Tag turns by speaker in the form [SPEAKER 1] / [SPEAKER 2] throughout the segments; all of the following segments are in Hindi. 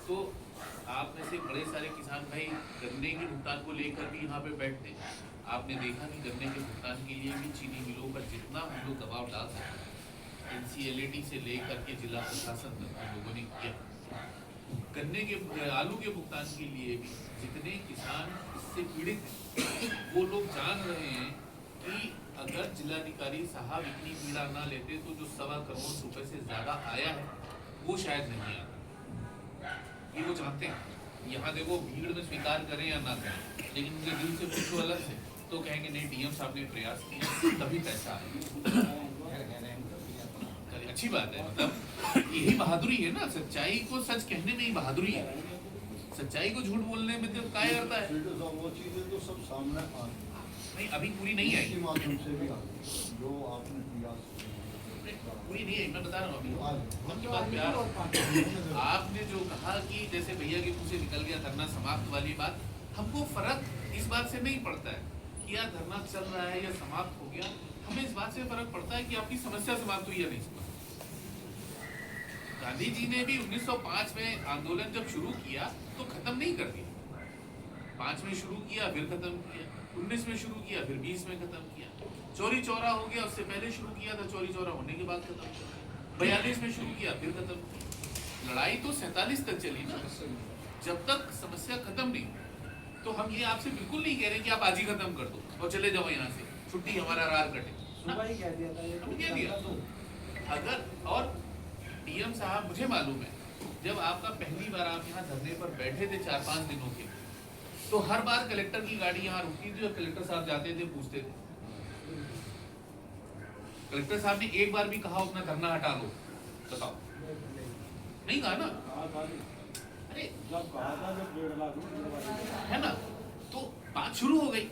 [SPEAKER 1] तो आप में से बड़े सारे किसान भाई गन्ने के भुगतान को लेकर भी यहाँ पे बैठते हैं। आपने देखा कि गन्ने के भुगतान के लिए भी चीनी मिलों पर जितना हम लोग दबाव डाल सकते हैं NCLAT से लेकर के जिला प्रशासन तक हम लोगों ने किया। गन्ने के आलू के भुगतान के लिए भी जितने किसान इससे पीड़ित हैं वो लोग जान रहे हैं कि अगर जिलाधिकारी साहब इतनी पीड़ा ना लेते तो जो 1.25 करोड़ रुपए से ज्यादा आया है वो शायद नहीं आता। ये वो जानते हैं। यहाँ देखो भीड़ में स्वीकार करें या ना करें, लेकिन उनके दिल से पूछो अलग से तो कहेंगे नहीं DM साहब ने प्रयास किया तभी पैसा आया। अच्छी बात है, मतलब यही बहादुरी है ना, सच्चाई को सच कहने में ही बहादुरी है। सच्चाई को झूठ बोलने में तो काय करता है।
[SPEAKER 2] वो चीजें तो सब सामने आ
[SPEAKER 1] नहीं अभी पूरी नहीं आई,
[SPEAKER 2] माध्यम से भी जो आपने
[SPEAKER 1] पूरी नहीं है। मैं बता रहा हूँ अभी बात प्यार आपने जो कहा कि जैसे भैया के मुंह से निकल गया धरना समाप्त वाली बात, हमको फर्क इस बात से नहीं पड़ता है कि यार धरना चल रहा है या समाप्त हो गया। हमें इस बात से फर्क पड़ता है कि आपकी समस्या समाप्त हुई या नहीं समाप्त। गांधी जी ने भी 1905 में आंदोलन जब शुरू किया तो खत्म नहीं कर दिया। 5 में शुरू किया फिर खत्म किया, 19 में शुरू किया फिर 20 में खत्म किया, चौरी चौरा हो गया उससे पहले शुरू किया था, चौरी चौरा होने के बाद खत्म किया, 42 में शुरू किया फिर खत्म किया। लड़ाई तो 47 तक चली ना, जब तक समस्या खत्म नहीं। तो हम ये आपसे बिल्कुल नहीं कह रहे कि आप आज ही खत्म कर दो और चले जाओ यहाँ से, छुट्टी हमारा रार कटे, कह दिया। अगर और DM साहब मुझे मालूम है जब आपका पहली बार आप यहाँ धरने पर बैठे थे 4-5 दिनों के, तो हर बार कलेक्टर की गाड़ी यहाँ रुकती थी और कलेक्टर साहब जाते थे पूछते थे। कलेक्टर साहब ने एक बार भी कहा अपना धरना हटा लो, बताओ? नहीं कहा ना। अरे
[SPEAKER 2] जब कहा था जब 1.5 लाख
[SPEAKER 1] है ना, तो बात शुरू हो गई।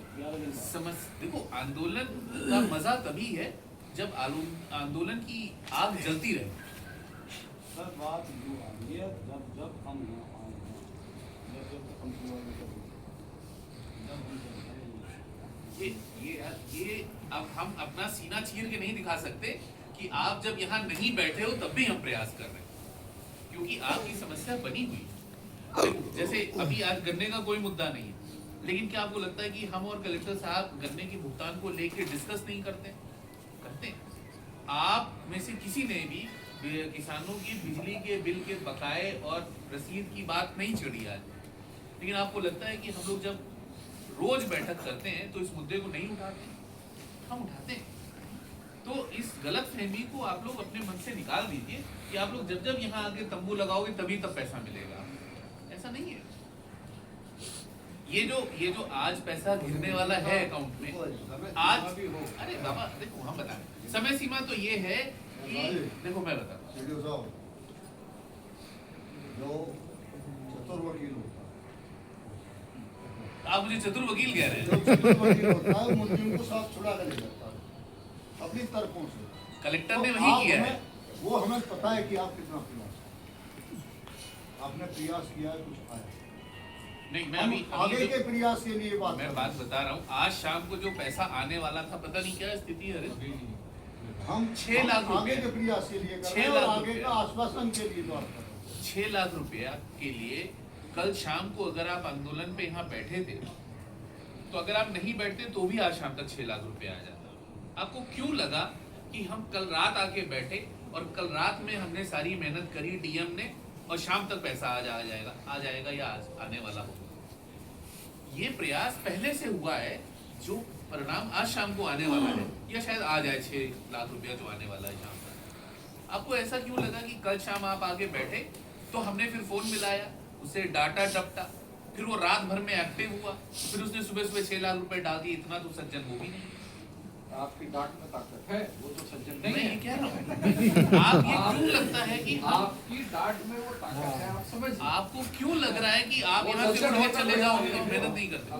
[SPEAKER 1] समझ देखो आंदोलन का मजा तभी है जब आंदोलन की आग जलती रहे।
[SPEAKER 2] सर बात यूँ आ रही है जब हम यहाँ आए हैं जब तक हम
[SPEAKER 1] ये अब हम अपना सीना चीर के नहीं दिखा सकते कि आप जब यहाँ नहीं बैठे हो तब भी हम प्रयास कर रहे हैं, क्योंकि आपकी समस्या बनी हुई है। जैसे अभी आज गन्ने का कोई मुद्दा नहीं है, लेकिन क्या आपको लगता है कि हम और कलेक्टर साहब गन्ने के भुगतान को लेकर डिस्कस नहीं करते? करते हैं। आप में से किसी ने भी किसानों की बिजली के बिल के बकाए और रसीद की बात नहीं छेड़ी आज, लेकिन आपको लगता है कि हम लोग जब रोज बैठक करते हैं तो इस मुद्दे को नहीं उठाते? हम उठाते हैं। तो इस गलत फहमी को आप लोग अपने मन से निकाल दीजिए कि आप लोग जब यहाँ आके तंबू लगाओगे तभी तब पैसा मिलेगा। ऐसा नहीं है। ये जो आज पैसा गिरने वाला है अकाउंट में आज, अरे बाबा देखो हम बता रहे समय सीमा तो ये है कि देखो मैं बता रहा हूँ
[SPEAKER 2] जो चतुर वकील होता है,
[SPEAKER 1] आप मुझे चतुर वकील कह रहे हैं।
[SPEAKER 2] जो चतुर वकील होता है मुद्दों को साथ छुड़ा कर ले जाता है अपनी तरफों से।
[SPEAKER 1] कलेक्टर ने
[SPEAKER 2] तो
[SPEAKER 1] वही किया है।
[SPEAKER 2] वो हमें पता है कि आप कितना प्रयास आपने प्रयास किया है, कुछ आया
[SPEAKER 1] नहीं। मैं अभी
[SPEAKER 2] आगे के प्रयास के लिए
[SPEAKER 1] मैं बात बता रहा हूँ। आज शाम को जो पैसा आने वाला था पता नहीं क्या स्थिति है।
[SPEAKER 2] हम
[SPEAKER 1] 6 लाख
[SPEAKER 2] आगे के प्रयास के लिए
[SPEAKER 1] 6 लाख
[SPEAKER 2] आगे का आश्वासन के लिए बात कर रहे हैं।
[SPEAKER 1] 6 लाख रुपया के लिए कल शाम को अगर आप आंदोलन पे यहाँ बैठे थे तो अगर आप नहीं बैठते तो भी आज शाम तक 6 लाख रुपया आ जाता। आपको क्यों लगा कि हम कल रात आके बैठे और कल रात में हमने सारी मेहनत करी DM ने और शाम तक पैसा आ जाएगा या आज आने वाला होगा? ये प्रयास पहले से हुआ है, जो परिणाम आज शाम को आने वाला है या शायद आ जाए 6 लाख रुपया जो आने वाला है शाम तक। आपको ऐसा क्यों लगा कि कल शाम आप आगे बैठे तो हमने फिर फोन मिलाया, उसे डाटा टपटा, फिर वो रात भर में एक्टिव हुआ, फिर उसने सुबह 6 लाख रुपए डाल दिए? इतना तो सज्जन वो भी नहीं।
[SPEAKER 3] आपकी डांट में ताकत है, वो तो सज्जन नहीं
[SPEAKER 1] मैं
[SPEAKER 3] है।
[SPEAKER 1] ये कह रहा हूँ आप ये क्यों लगता है कि
[SPEAKER 3] आपकी डांट में वो ताकत है, आप समझ।
[SPEAKER 1] आपको क्यों लग रहा है कि आप यहाँ से उठ के चले जाओगे, मेहनत नहीं करते?